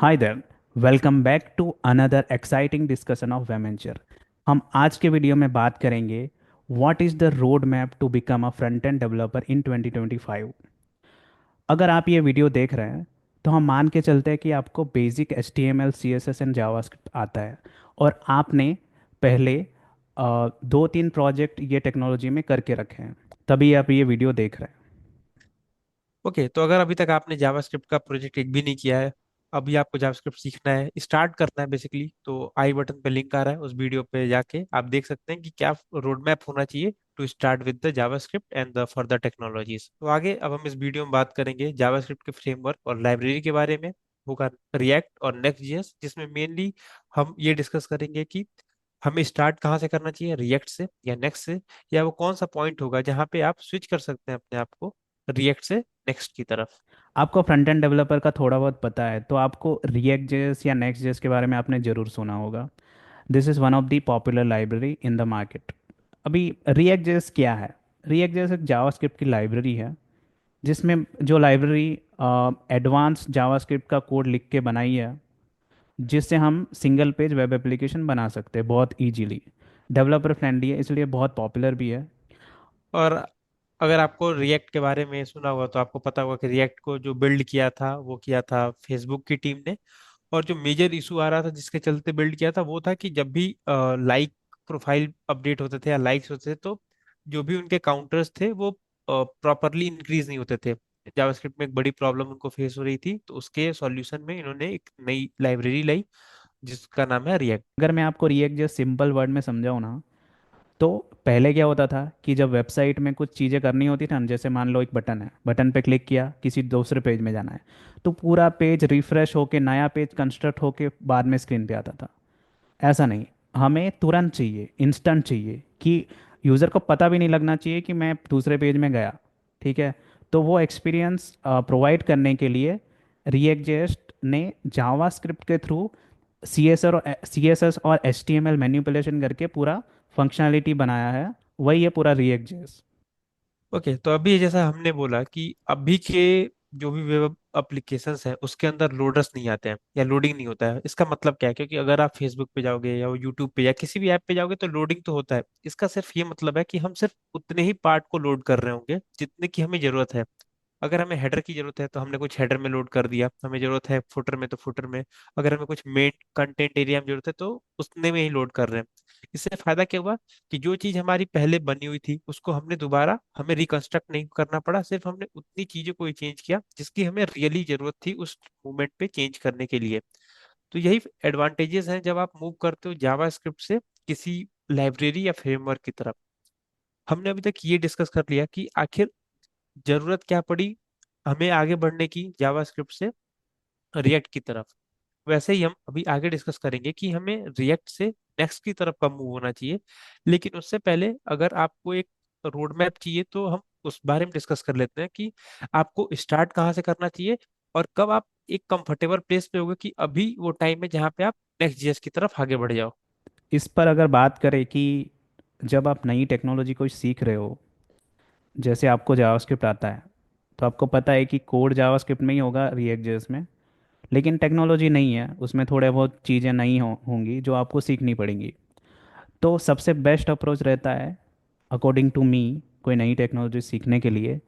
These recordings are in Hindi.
Hi there. Welcome back to another exciting discussion of वेमेंचर। हम आज के वीडियो में बात करेंगे what is the road map to become a front end developer in 2025। अगर आप ये वीडियो देख रहे हैं तो हम मान के चलते हैं कि आपको basic HTML CSS and JavaScript आता है और आपने पहले 2-3 प्रोजेक्ट ये टेक्नोलॉजी में करके रखे हैं, तभी आप ये वीडियो देख रहे हैं। ओके, तो अगर अभी तक आपने जावास्क्रिप्ट का प्रोजेक्ट एक भी नहीं किया है, अभी आपको जावास्क्रिप्ट सीखना है, स्टार्ट करना है बेसिकली, तो आई बटन पे लिंक आ रहा है, उस वीडियो पे जाके आप देख सकते हैं कि क्या रोड मैप होना चाहिए to start with the JavaScript and the further technologies. तो आगे अब हम इस वीडियो में बात करेंगे जावास्क्रिप्ट के फ्रेमवर्क और लाइब्रेरी के बारे में। होगा रिएक्ट और नेक्स्ट जेएस, जिसमें मेनली हम ये डिस्कस करेंगे कि हमें स्टार्ट कहाँ से करना चाहिए, रिएक्ट से या नेक्स्ट से, या वो कौन सा पॉइंट होगा जहाँ पे आप स्विच कर सकते हैं अपने आप को रिएक्ट से नेक्स्ट की तरफ। आपको फ्रंट एंड डेवलपर का थोड़ा बहुत पता है तो आपको रिएक्ट जेएस या नेक्स्ट जेएस के बारे में आपने ज़रूर सुना होगा। This is one of the popular library in the market. अभी रिएक्ट जेएस क्या है? रिएक्ट जेएस एक जावास्क्रिप्ट की लाइब्रेरी है जिसमें जो लाइब्रेरी एडवांस जावास्क्रिप्ट का कोड लिख के बनाई है, जिससे हम सिंगल पेज वेब एप्लीकेशन बना सकते हैं बहुत इजीली। डेवलपर फ्रेंडली है इसलिए बहुत पॉपुलर भी है। और अगर आपको रिएक्ट के बारे में सुना होगा तो आपको पता होगा कि रिएक्ट को जो बिल्ड किया था वो किया था फेसबुक की टीम ने। और जो मेजर इशू आ रहा था जिसके चलते बिल्ड किया था वो था कि जब भी लाइक प्रोफाइल अपडेट होते थे या लाइक्स होते थे, तो जो भी उनके काउंटर्स थे वो प्रॉपरली इंक्रीज नहीं होते थे। जावास्क्रिप्ट में एक बड़ी प्रॉब्लम उनको फेस हो रही थी, तो उसके सॉल्यूशन में इन्होंने एक नई लाइब्रेरी लाई जिसका नाम है रिएक्ट। अगर मैं आपको रिएक्ट जेएस सिंपल वर्ड में समझाऊँ ना, तो पहले क्या होता था कि जब वेबसाइट में कुछ चीज़ें करनी होती थी ना, जैसे मान लो एक बटन है, बटन पे क्लिक किया, किसी दूसरे पेज में जाना है, तो पूरा पेज रिफ्रेश होके नया पेज कंस्ट्रक्ट होके बाद में स्क्रीन पे आता था। ऐसा नहीं, हमें तुरंत चाहिए, इंस्टेंट चाहिए कि यूज़र को पता भी नहीं लगना चाहिए कि मैं दूसरे पेज में गया। ठीक है। तो वो एक्सपीरियंस प्रोवाइड करने के लिए रिएक्ट जेएस ने जावास्क्रिप्ट के थ्रू सी एस एस और H T M L manipulation करके पूरा फंक्शनैलिटी बनाया है। वही है पूरा रिएक्ट जेएस। ओके, तो अभी जैसा हमने बोला कि अभी के जो भी वेब एप्लीकेशंस हैं उसके अंदर लोडर्स नहीं आते हैं या लोडिंग नहीं होता है। इसका मतलब क्या है? क्योंकि अगर आप फेसबुक पे जाओगे या यूट्यूब पे या किसी भी ऐप पे जाओगे तो लोडिंग तो होता है। इसका सिर्फ ये मतलब है कि हम सिर्फ उतने ही पार्ट को लोड कर रहे होंगे जितने की हमें जरूरत है। अगर हमें हेडर की जरूरत है तो हमने कुछ हेडर में लोड कर दिया, हमें जरूरत है फुटर में तो फुटर में, अगर हमें कुछ मेन कंटेंट एरिया में जरूरत है तो उसने में ही लोड कर रहे हैं। इससे फायदा क्या हुआ कि जो चीज हमारी पहले बनी हुई थी उसको हमने दोबारा हमें रिकंस्ट्रक्ट नहीं करना पड़ा, सिर्फ हमने उतनी चीजों को ही चेंज किया जिसकी हमें रियली जरूरत थी उस मोमेंट पे चेंज करने के लिए। तो यही एडवांटेजेस हैं जब आप मूव करते हो जावास्क्रिप्ट से किसी लाइब्रेरी या फ्रेमवर्क की तरफ। हमने अभी तक ये डिस्कस कर लिया कि आखिर जरूरत क्या पड़ी हमें आगे बढ़ने की जावास्क्रिप्ट से रिएक्ट की तरफ। वैसे ही हम अभी आगे डिस्कस करेंगे कि हमें रिएक्ट से नेक्स्ट की तरफ कब मूव होना चाहिए। लेकिन उससे पहले अगर आपको एक रोड मैप चाहिए तो हम उस बारे में डिस्कस कर लेते हैं कि आपको स्टार्ट कहाँ से करना चाहिए और कब आप एक कंफर्टेबल प्लेस पे होगे कि अभी वो टाइम है जहाँ पे आप नेक्स्ट जीएस की तरफ आगे बढ़ जाओ। इस पर अगर बात करें कि जब आप नई टेक्नोलॉजी को सीख रहे हो, जैसे आपको जावास्क्रिप्ट आता है, तो आपको पता है कि कोड जावास्क्रिप्ट में ही होगा रिएक्ट जेएस में। लेकिन टेक्नोलॉजी नहीं है उसमें, थोड़े बहुत चीज़ें नई होंगी जो आपको सीखनी पड़ेंगी। तो सबसे बेस्ट अप्रोच रहता है, अकॉर्डिंग टू मी, कोई नई टेक्नोलॉजी सीखने के लिए,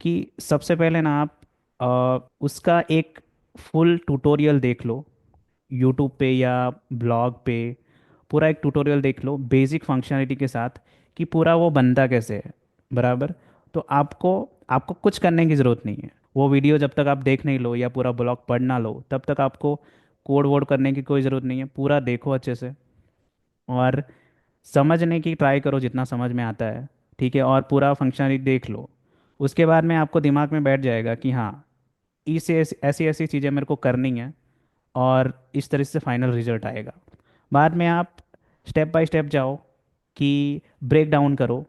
कि सबसे पहले ना आप उसका एक फुल ट्यूटोरियल देख लो, यूट्यूब पे या ब्लॉग पे। पूरा एक ट्यूटोरियल देख लो बेसिक फंक्शनलिटी के साथ कि पूरा वो बनता कैसे है। बराबर। तो आपको आपको कुछ करने की ज़रूरत नहीं है। वो वीडियो जब तक आप देख नहीं लो या पूरा ब्लॉग पढ़ ना लो तब तक आपको कोड वोड करने की कोई ज़रूरत नहीं है। पूरा देखो अच्छे से और समझने की ट्राई करो जितना समझ में आता है। ठीक है। और पूरा फंक्शनलिटी देख लो। उसके बाद में आपको दिमाग में बैठ जाएगा कि हाँ, इसे ऐसी ऐसी चीज़ें मेरे को करनी है और इस तरह से फाइनल रिजल्ट आएगा। बाद में आप स्टेप बाय स्टेप जाओ कि ब्रेक डाउन करो।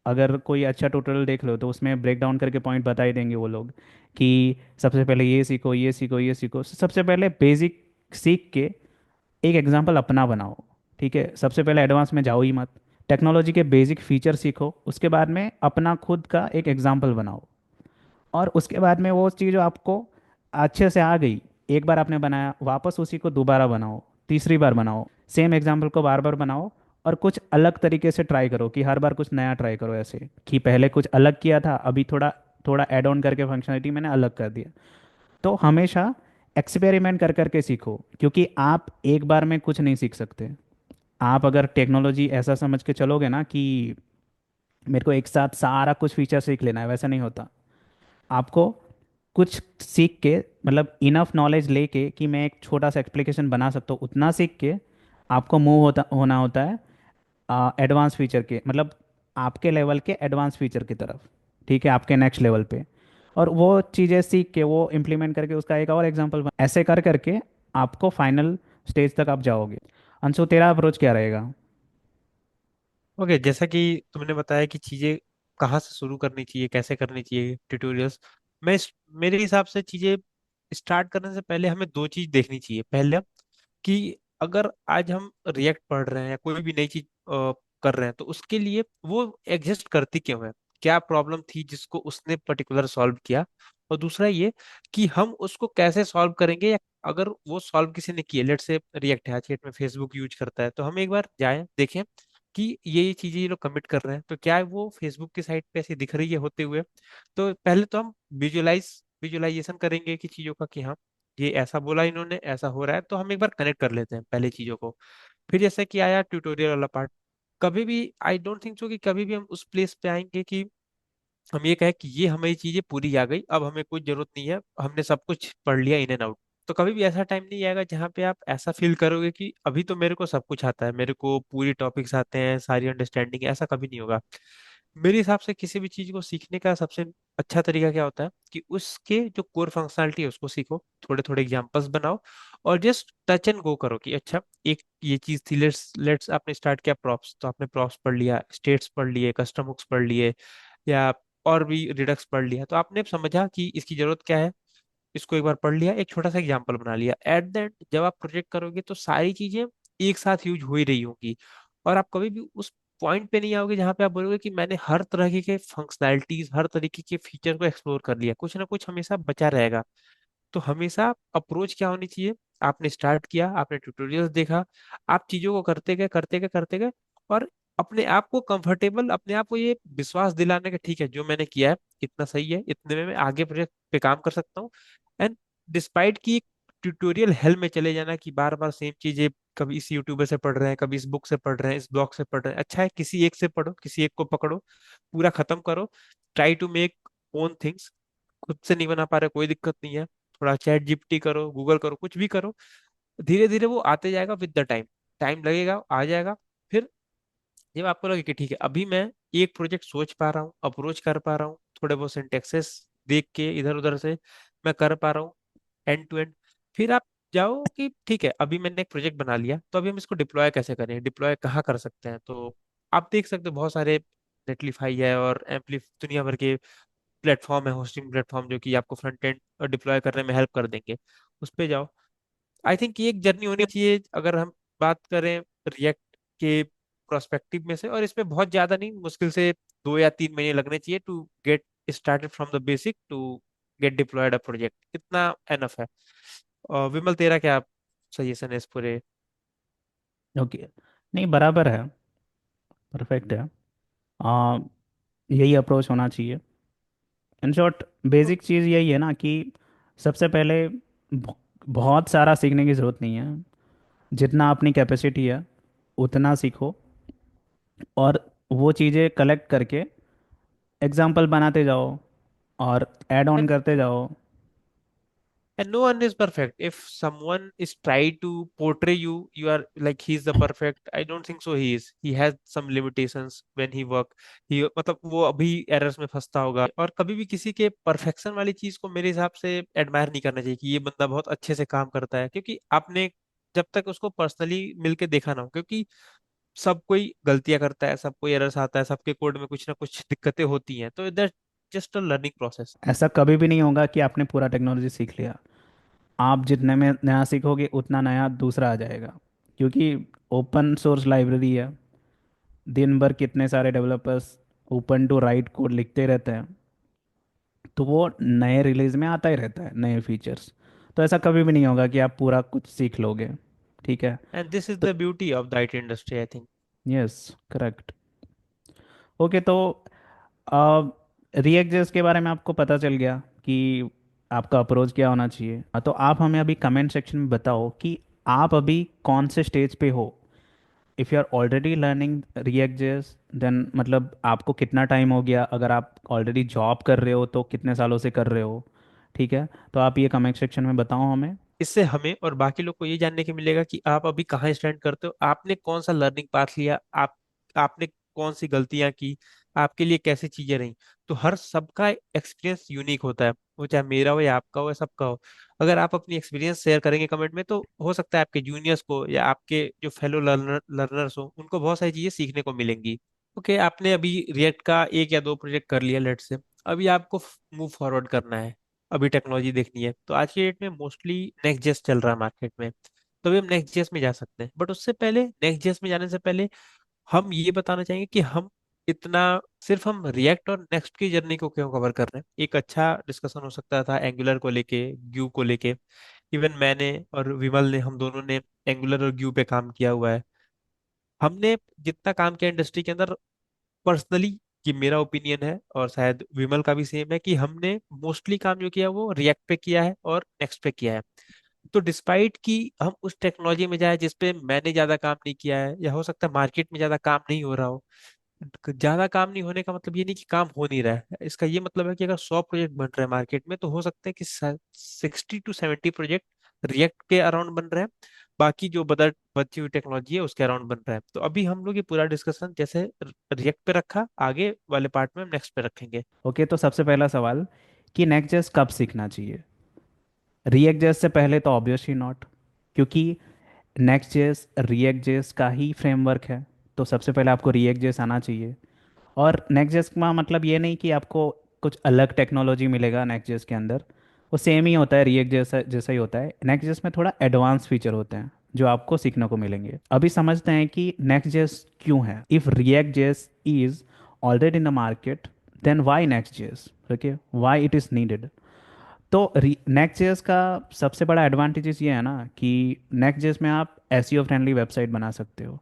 अगर कोई अच्छा ट्यूटोरियल देख लो तो उसमें ब्रेक डाउन करके पॉइंट बता ही देंगे वो लोग कि सबसे पहले ये सीखो, ये सीखो, ये सीखो। सबसे पहले बेसिक सीख के एक एग्जांपल अपना बनाओ। ठीक है। सबसे पहले एडवांस में जाओ ही मत। टेक्नोलॉजी के बेसिक फीचर सीखो, उसके बाद में अपना खुद का एक एग्जांपल बनाओ। और उसके बाद में वो चीज़ जो आपको अच्छे से आ गई, एक बार आपने बनाया, वापस उसी को दोबारा बनाओ, तीसरी बार बनाओ, सेम एग्जाम्पल को बार बार बनाओ, और कुछ अलग तरीके से ट्राई करो, कि हर बार कुछ नया ट्राई करो, ऐसे कि पहले कुछ अलग किया था, अभी थोड़ा थोड़ा ऐड ऑन करके फंक्शनलिटी मैंने अलग कर दिया। तो हमेशा एक्सपेरिमेंट कर करके सीखो, क्योंकि आप एक बार में कुछ नहीं सीख सकते। आप अगर टेक्नोलॉजी ऐसा समझ के चलोगे ना कि मेरे को एक साथ सारा कुछ फीचर सीख लेना है, वैसा नहीं होता। आपको कुछ सीख के, मतलब इनफ नॉलेज लेके कि मैं एक छोटा सा एप्लीकेशन बना सकता हूँ, उतना सीख के आपको मूव होना होता है एडवांस फीचर के, मतलब आपके लेवल के एडवांस फीचर की तरफ, ठीक है, आपके नेक्स्ट लेवल पे। और वो चीज़ें सीख के वो इम्प्लीमेंट करके उसका एक और एग्जांपल ऐसे कर करके आपको फाइनल स्टेज तक आप जाओगे। अंशु, तेरा अप्रोच क्या रहेगा? ओके, जैसा कि तुमने बताया कि चीजें कहाँ से शुरू करनी चाहिए, कैसे करनी चाहिए, ट्यूटोरियल्स। मेरे हिसाब से चीजें स्टार्ट करने से पहले हमें दो चीज देखनी चाहिए। पहले कि अगर आज हम रिएक्ट पढ़ रहे हैं या कोई भी नई चीज कर रहे हैं, तो उसके लिए वो एग्जिस्ट करती क्यों है, क्या प्रॉब्लम थी जिसको उसने पर्टिकुलर सॉल्व किया। और दूसरा ये कि हम उसको कैसे सॉल्व करेंगे, या अगर वो सॉल्व किसी ने किया, लेट से रिएक्ट है, आज के डेट में फेसबुक यूज करता है, तो हम एक बार जाएं देखें कि ये चीजें ये लोग कमिट कर रहे हैं, तो क्या वो फेसबुक की साइट पे ऐसी दिख रही है होते हुए। तो पहले तो हम विजुलाइजेशन करेंगे कि चीजों का, कि हाँ ये ऐसा बोला इन्होंने, ऐसा हो रहा है, तो हम एक बार कनेक्ट कर लेते हैं पहले चीजों को। फिर जैसे कि आया ट्यूटोरियल वाला पार्ट, कभी भी आई डोंट थिंक सो कि कभी भी हम उस प्लेस पे आएंगे कि हम ये कहें कि ये हमें चीजें पूरी आ गई, अब हमें कोई जरूरत नहीं है, हमने सब कुछ पढ़ लिया इन एंड आउट। तो कभी भी ऐसा टाइम नहीं आएगा जहाँ पे आप ऐसा फील करोगे कि अभी तो मेरे को सब कुछ आता है, मेरे को पूरी टॉपिक्स आते हैं, सारी अंडरस्टैंडिंग, ऐसा कभी नहीं होगा। मेरे हिसाब से किसी भी चीज को सीखने का सबसे अच्छा तरीका क्या होता है कि उसके जो कोर फंक्शनलिटी है उसको सीखो, थोड़े थोड़े एग्जांपल्स बनाओ, और जस्ट टच एंड गो करो कि अच्छा एक ये चीज थी, लेट्स लेट्स आपने स्टार्ट किया प्रॉप्स, तो आपने प्रॉप्स पढ़ लिया, स्टेट्स पढ़ लिए, कस्टम हुक्स पढ़ लिए, या और भी रिडक्स पढ़ लिया, तो आपने समझा कि इसकी जरूरत क्या है, इसको एक बार पढ़ लिया, एक छोटा सा एग्जांपल बना लिया। एट द एंड जब आप प्रोजेक्ट करोगे तो सारी चीजें एक साथ यूज हो ही रही होंगी, और आप कभी भी उस पॉइंट पे नहीं आओगे जहां पे आप बोलोगे कि मैंने हर तरह के फंक्शनैलिटीज, हर तरीके के फीचर को एक्सप्लोर कर लिया, कुछ ना कुछ हमेशा बचा रहेगा। तो हमेशा अप्रोच क्या होनी चाहिए, आपने स्टार्ट किया, आपने ट्यूटोरियल्स देखा, आप चीजों को करते गए करते गए करते गए, और अपने आप को कंफर्टेबल, अपने आप को ये विश्वास दिलाने का, ठीक है जो मैंने किया है इतना सही है, इतने में मैं आगे प्रोजेक्ट पे काम कर सकता हूँ। एंड डिस्पाइट की ट्यूटोरियल हेल में चले जाना कि बार बार सेम चीजें, कभी इस यूट्यूबर से पढ़ रहे हैं, कभी इस बुक से पढ़ रहे हैं, इस ब्लॉग से पढ़ रहे हैं, अच्छा है किसी एक से पढ़ो, किसी एक को पकड़ो, पूरा खत्म करो, try to make own things. खुद से नहीं बना पा रहे, कोई दिक्कत नहीं है, थोड़ा चैट जीपीटी करो, गूगल करो, कुछ भी करो, धीरे धीरे वो आते जाएगा विद द टाइम, टाइम लगेगा आ जाएगा। फिर जब आपको लगे कि ठीक है अभी मैं एक प्रोजेक्ट सोच पा रहा हूँ, अप्रोच कर पा रहा हूँ, थोड़े बहुत सिंटेक्सेस देख के इधर उधर से मैं कर पा रहा हूँ एंड टू एंड, फिर आप जाओ कि ठीक है अभी मैंने एक प्रोजेक्ट बना लिया, तो अभी हम इसको डिप्लॉय कैसे करें, डिप्लॉय कहाँ कर सकते हैं। तो आप देख सकते हो बहुत सारे, नेटलीफाई है और एम्पली, दुनिया भर के प्लेटफॉर्म है, होस्टिंग प्लेटफॉर्म, जो कि आपको फ्रंट एंड डिप्लॉय करने में हेल्प कर देंगे, उस पे जाओ। आई थिंक ये एक जर्नी होनी चाहिए अगर हम बात करें रिएक्ट के प्रोस्पेक्टिव में से, और इसमें बहुत ज्यादा नहीं, मुश्किल से 2 या 3 महीने लगने चाहिए to get started from the basic to get deployed a project, इतना एनफ है। और विमल तेरा क्या सजेशन है इस पूरे। ओके, नहीं बराबर है, परफेक्ट है। आ, यही अप्रोच होना चाहिए। इन शॉर्ट बेसिक चीज़ यही है ना कि सबसे पहले ब- बहुत सारा सीखने की ज़रूरत नहीं है, जितना अपनी कैपेसिटी है उतना सीखो, और वो चीज़ें कलेक्ट करके एग्जाम्पल बनाते जाओ और ऐड ऑन करते जाओ। And no one is perfect. If someone is try to portray you, you are like he's the perfect. I don't think so. He is. He has some limitations when he work. He मतलब वो अभी एरर्स में फंसता होगा, और कभी भी किसी के परफेक्शन वाली चीज को मेरे हिसाब से एडमायर नहीं करना चाहिए कि ये बंदा बहुत अच्छे से काम करता है, क्योंकि आपने जब तक उसको पर्सनली मिलके देखा ना हो, क्योंकि सब कोई गलतियां करता है, सब कोई एरर्स आता है, सबके कोड में कुछ ना कुछ दिक्कतें होती हैं, तो that just a learning process. ऐसा कभी भी नहीं होगा कि आपने पूरा टेक्नोलॉजी सीख लिया। आप जितने में नया सीखोगे उतना नया दूसरा आ जाएगा, क्योंकि ओपन सोर्स लाइब्रेरी है। दिन भर कितने सारे developers open to write code लिखते रहते हैं, तो वो नए रिलीज में आता ही रहता है नए फीचर्स। तो ऐसा कभी भी नहीं होगा कि आप पूरा कुछ सीख लोगे। ठीक है। एंड दिस इज तो the beauty of the IT industry I think. Yes, correct. Okay, तो रिएक्ट जेएस के बारे में आपको पता चल गया कि आपका अप्रोच क्या होना चाहिए। तो आप हमें अभी कमेंट सेक्शन में बताओ कि आप अभी कौन से स्टेज पे हो। If you are already learning React JS, then मतलब आपको कितना टाइम हो गया। अगर आप ऑलरेडी जॉब कर रहे हो तो कितने सालों से कर रहे हो। ठीक है, तो आप ये कमेंट सेक्शन में बताओ हमें। इससे हमें और बाकी लोग को ये जानने को मिलेगा कि आप अभी कहाँ स्टैंड करते हो, आपने कौन सा लर्निंग पाथ लिया, आपने कौन सी गलतियां की, आपके लिए कैसी चीजें रही। तो हर सबका एक्सपीरियंस यूनिक होता है, वो चाहे मेरा हो या आपका हो या सबका हो। अगर आप अपनी एक्सपीरियंस शेयर करेंगे कमेंट में, तो हो सकता है आपके जूनियर्स को या आपके जो फेलो लर्नर्स हो उनको बहुत सारी चीजें सीखने को मिलेंगी। ओके, आपने अभी रिएक्ट का एक या दो प्रोजेक्ट कर लिया लेट से। अभी आपको मूव फॉरवर्ड करना है, अभी टेक्नोलॉजी देखनी है। तो आज की डेट में मोस्टली नेक्स्ट जेस चल रहा है मार्केट में, तो अभी हम नेक्स्ट जेस में जा सकते हैं। बट उससे पहले, नेक्स्ट जेस में जाने से पहले हम ये बताना चाहेंगे कि हम इतना सिर्फ हम रिएक्ट और नेक्स्ट की जर्नी को क्यों कवर कर रहे हैं। एक अच्छा डिस्कशन हो सकता था एंगुलर को लेके, ग्यू को लेके। इवन मैंने और विमल ने, हम दोनों ने एंगुलर और ग्यू पे काम किया हुआ है। हमने जितना काम किया इंडस्ट्री के अंदर, पर्सनली कि मेरा ओपिनियन है और शायद विमल का भी सेम है, कि हमने मोस्टली काम जो किया वो रिएक्ट पे किया है और नेक्स्ट पे किया है। तो डिस्पाइट कि हम उस टेक्नोलॉजी में जाए जिस पे मैंने ज्यादा काम नहीं किया है, या हो सकता है मार्केट में ज्यादा काम नहीं हो रहा हो। ज्यादा काम नहीं होने का मतलब ये नहीं कि काम हो नहीं रहा है, इसका ये मतलब है कि अगर 100 प्रोजेक्ट बन रहे हैं मार्केट में, तो हो सकता है कि 60 to 70 प्रोजेक्ट रिएक्ट के अराउंड बन रहे हैं, बाकी जो बदल बची हुई टेक्नोलॉजी है उसके अराउंड बन रहा है। तो अभी हम लोग ये पूरा डिस्कशन जैसे रिएक्ट पे रखा, आगे वाले पार्ट में हम नेक्स्ट पे रखेंगे। ओके, तो सबसे पहला सवाल कि नेक्स्ट जेस कब सीखना चाहिए। रिएक्ट जेएस से पहले तो ऑब्वियसली नॉट, क्योंकि नेक्स्ट जेएस रिएक्ट जेएस का ही फ्रेमवर्क है। तो सबसे पहले आपको रिएक्ट जेएस आना चाहिए। और नेक्स्ट जेएस का मतलब ये नहीं कि आपको कुछ अलग टेक्नोलॉजी मिलेगा नेक्स्ट जेएस के अंदर। वो सेम ही होता है, रिएक्ट जैसा जैसा ही होता है। नेक्स्ट जेएस में थोड़ा एडवांस फीचर होते हैं जो आपको सीखने को मिलेंगे। अभी समझते हैं कि नेक्स्ट जेएस क्यों है। If React JS is already in the market, then why Next JS. Okay, why it is needed. तो नेक्स्ट जेएस का सबसे बड़ा एडवांटेजेस ये है ना कि नेक्स्ट जेएस में आप एसईओ फ्रेंडली वेबसाइट बना सकते हो।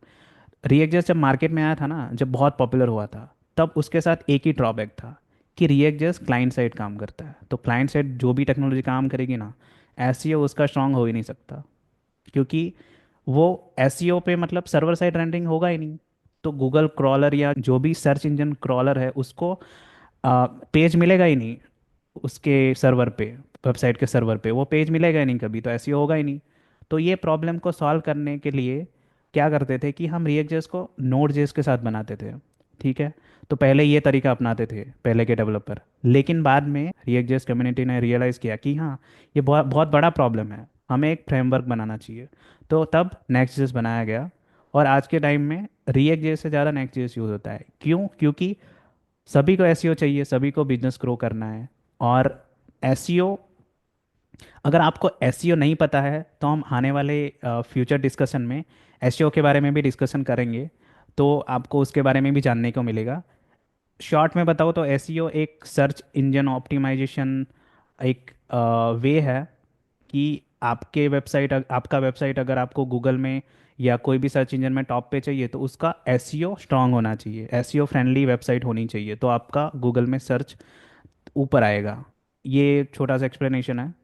रिएक्ट जेएस जब मार्केट में आया था ना, जब बहुत पॉपुलर हुआ था, तब उसके साथ एक ही ड्रॉबैक था कि रिएक्ट जेएस क्लाइंट साइड काम करता है। तो क्लाइंट साइड जो भी टेक्नोलॉजी काम करेगी ना, एसईओ उसका स्ट्रांग हो ही नहीं सकता, क्योंकि वो एसईओ पे मतलब सर्वर साइड रेंडरिंग होगा ही नहीं। तो गूगल क्रॉलर या जो भी सर्च इंजन क्रॉलर है उसको पेज मिलेगा ही नहीं उसके सर्वर पे। वेबसाइट के सर्वर पे वो पेज मिलेगा ही नहीं कभी, तो ऐसे होगा ही नहीं। तो ये प्रॉब्लम को सॉल्व करने के लिए क्या करते थे कि हम रिएक्ट जेएस को नोड जेएस के साथ बनाते थे। ठीक है, तो पहले ये तरीका अपनाते थे पहले के डेवलपर। लेकिन बाद में रिएक्ट जेएस कम्युनिटी ने रियलाइज़ किया कि हाँ, ये बहुत बहुत बड़ा प्रॉब्लम है, हमें एक फ्रेमवर्क बनाना चाहिए। तो तब नेक्स्ट जेएस बनाया गया। और आज के टाइम में रिएक्ट जेएस से ज़्यादा नेक्स्ट जेएस यूज़ होता है। क्यों? क्योंकि सभी को एसईओ चाहिए, सभी को बिजनेस ग्रो करना है। और एसईओ, अगर आपको एसईओ नहीं पता है तो हम आने वाले फ्यूचर डिस्कशन में एसईओ के बारे में भी डिस्कशन करेंगे, तो आपको उसके बारे में भी जानने को मिलेगा। शॉर्ट में बताओ तो एसईओ एक सर्च इंजन ऑप्टिमाइजेशन एक वे है कि आपके वेबसाइट आपका वेबसाइट अगर आपको गूगल में या कोई भी सर्च इंजन में टॉप पे चाहिए, तो उसका एसईओ स्ट्रांग होना चाहिए, एसईओ फ्रेंडली वेबसाइट होनी चाहिए, तो आपका गूगल में सर्च ऊपर आएगा। ये छोटा सा एक्सप्लेनेशन है।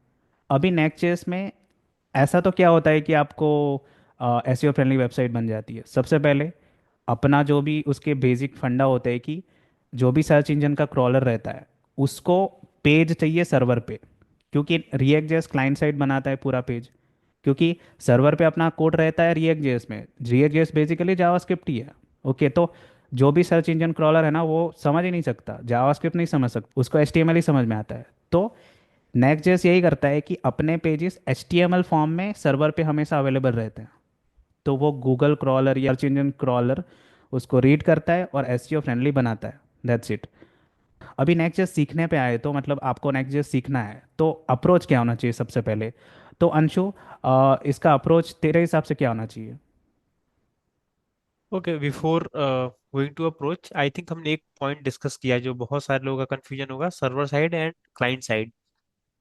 अभी नेक्स्ट में ऐसा तो क्या होता है कि आपको एसईओ फ्रेंडली वेबसाइट बन जाती है। सबसे पहले अपना जो भी उसके बेसिक फंडा होता है कि जो भी सर्च इंजन का क्रॉलर रहता है उसको पेज चाहिए सर्वर पे, क्योंकि रिएक्ट जेएस क्लाइंट साइड बनाता है पूरा पेज। क्योंकि सर्वर पे अपना कोड रहता है रिएक्ट जेएस में, रिएक्ट जेएस बेसिकली जावास्क्रिप्ट ही है। ओके, तो जो भी सर्च इंजन क्रॉलर है ना, वो समझ ही नहीं सकता, जावास्क्रिप्ट नहीं समझ सकता, उसको एचटीएमएल ही समझ में आता है। तो नेक्स्ट जेएस यही करता है कि अपने पेजेस एचटीएमएल फॉर्म में सर्वर पे हमेशा अवेलेबल रहते हैं। तो वो गूगल क्रॉलर या सर्च इंजन क्रॉलर उसको रीड करता है और एसईओ फ्रेंडली बनाता है। That's it. अभी नेक्स्ट जेएस सीखने पे आए, तो मतलब आपको नेक्स्ट जेएस सीखना है तो अप्रोच क्या होना चाहिए सबसे पहले। तो अंशु, इसका अप्रोच तेरे हिसाब से क्या होना चाहिए। Okay, before going to approach, I think हमने एक पॉइंट डिस्कस किया जो बहुत सारे लोगों का कंफ्यूजन होगा, server side and client side.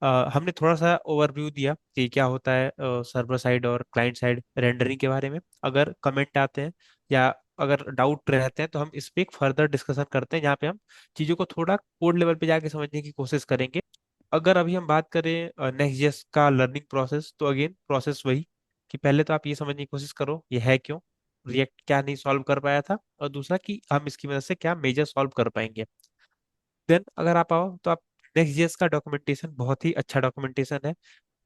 हमने थोड़ा सा ओवरव्यू दिया कि क्या होता है सर्वर साइड और क्लाइंट साइड रेंडरिंग के बारे में। अगर कमेंट आते हैं या अगर डाउट रहते हैं तो हम इस पे एक फर्दर डिस्कशन करते हैं, जहाँ पे हम चीज़ों को थोड़ा कोड लेवल पे जाके समझने की कोशिश करेंगे। अगर अभी हम बात करें नेक्स्ट जेस का लर्निंग प्रोसेस, तो अगेन प्रोसेस वही कि पहले तो आप ये समझने की कोशिश करो ये है क्यों, रिएक्ट क्या नहीं सॉल्व कर पाया था, और दूसरा कि हम इसकी मदद से क्या मेजर सॉल्व कर पाएंगे। देन अगर आप आओ तो आप नेक्स्ट जेएस का डॉक्यूमेंटेशन बहुत ही अच्छा डॉक्यूमेंटेशन है।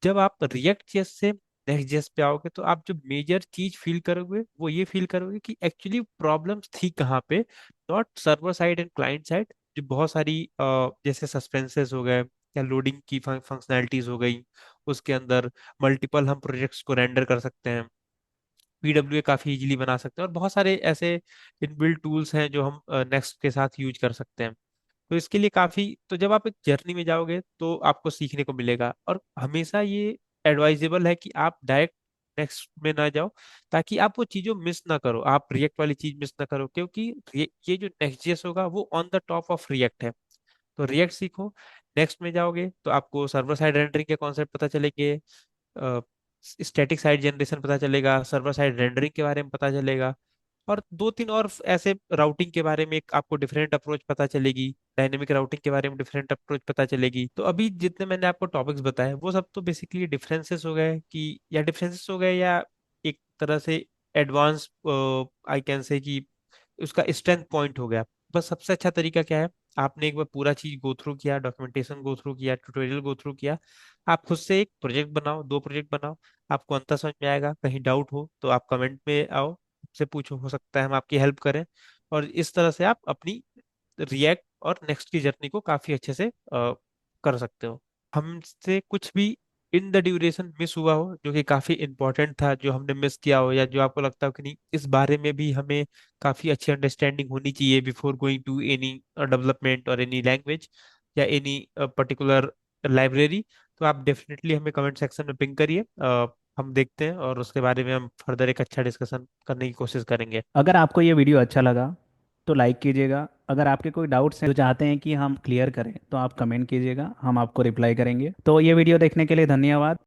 जब आप रिएक्ट जेएस से नेक्स्ट जेएस पे आओगे तो आप जो मेजर चीज फील करोगे वो ये फील करोगे कि एक्चुअली प्रॉब्लम्स थी कहाँ पे, not server side and client side. जो बहुत सारी जैसे सस्पेंसेस हो गए या लोडिंग की फंक्शनैलिटीज हो गई, उसके अंदर मल्टीपल हम प्रोजेक्ट्स को रेंडर कर सकते हैं, पीडब्ल्यूए काफी इजीली बना सकते हैं, और बहुत सारे ऐसे इनबिल्ट टूल्स हैं जो हम नेक्स्ट के साथ यूज कर सकते हैं। तो इसके लिए काफी, तो जब आप एक जर्नी में जाओगे तो आपको सीखने को मिलेगा, और हमेशा ये एडवाइजेबल है कि आप डायरेक्ट नेक्स्ट में ना जाओ, ताकि आप वो चीजों मिस ना करो, आप रिएक्ट वाली चीज मिस ना करो, क्योंकि ये जो नेक्स्ट जेस होगा वो on the top of react है। तो रिएक्ट सीखो। नेक्स्ट में जाओगे तो आपको सर्वर साइड रेंडरिंग के कॉन्सेप्ट पता चलेंगे, स्टैटिक साइड जनरेशन पता चलेगा, सर्वर साइड रेंडरिंग के बारे में पता चलेगा, और दो तीन और ऐसे राउटिंग के बारे में एक आपको डिफरेंट अप्रोच पता चलेगी, डायनेमिक राउटिंग के बारे में डिफरेंट अप्रोच पता चलेगी। तो अभी जितने मैंने आपको टॉपिक्स बताए वो सब तो बेसिकली डिफरेंसेस हो गए, कि या डिफरेंसेस हो गए या एक तरह से एडवांस आई कैन से कि उसका स्ट्रेंथ पॉइंट हो गया। बस सबसे अच्छा तरीका क्या है, आपने एक बार पूरा चीज गो थ्रू किया, डॉक्यूमेंटेशन गो थ्रू किया, ट्यूटोरियल गो थ्रू किया, आप खुद से एक प्रोजेक्ट बनाओ, दो प्रोजेक्ट बनाओ, आपको अंतर समझ में आएगा। कहीं डाउट हो तो आप कमेंट में आओ, से पूछो, हो सकता है हम आपकी हेल्प करें। और इस तरह से आप अपनी रिएक्ट और नेक्स्ट की जर्नी को काफी अच्छे से कर सकते हो। हमसे कुछ भी इन द ड्यूरेशन मिस हुआ हो जो कि काफी इंपॉर्टेंट था, जो हमने मिस किया हो, या जो आपको लगता हो कि नहीं इस बारे में भी हमें काफी अच्छी अंडरस्टैंडिंग होनी चाहिए before going to any development और एनी लैंग्वेज या एनी पर्टिकुलर लाइब्रेरी, तो आप डेफिनेटली हमें कमेंट सेक्शन में पिंग करिए। हम देखते हैं और उसके बारे में हम फर्दर एक अच्छा डिस्कशन करने की कोशिश करेंगे। अगर आपको ये वीडियो अच्छा लगा तो लाइक कीजिएगा। अगर आपके कोई डाउट्स हैं जो चाहते हैं कि हम क्लियर करें तो आप कमेंट कीजिएगा, हम आपको रिप्लाई करेंगे। तो ये वीडियो देखने के लिए धन्यवाद।